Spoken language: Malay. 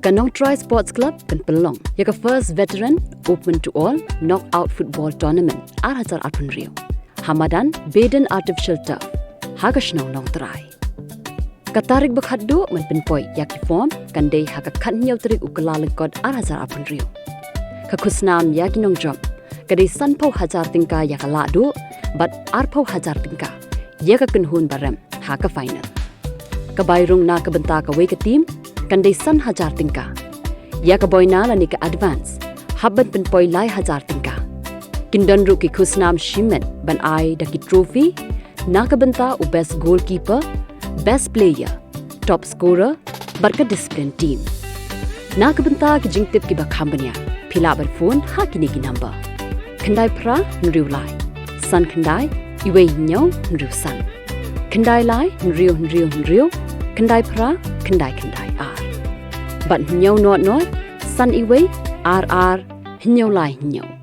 Kanong Troy Sports Club kan pelong. Yaka first veteran open to all knockout football tournament 2008 Rio. Hamadan Baden Artificial Turf. Hagashnong long try. Katarik bakhaddo man pinpoy yaki form kandai haka khanyaw tarik ukalalagkod 2008 Rio. Kakusnam yaki nong job. Kadai sanpau hajar tingka yaka ladu but arpau hajar tingka. Yaka kunhun barem haka final. Kabayrung na kabenta ka way ka team kandai san hajar tingka. Yaka boyna la nika advance. Habban pinpoy lai hajar tingka. Kindonru ki kusnam shimen ban ai daki trophy. Nakabenta u best goalkeeper, best player, top scorer, barka discipline team. Nakabenta ki jingtip ki bakhambanya. Pila bar phone ha kini ki number. Khandai pra nriu lai. San khandai iwe nyaw nriu san. Khandai lai nriu. Khandai pra khandai ar. But nyaw not san iwe ar nyaw lai nyaw.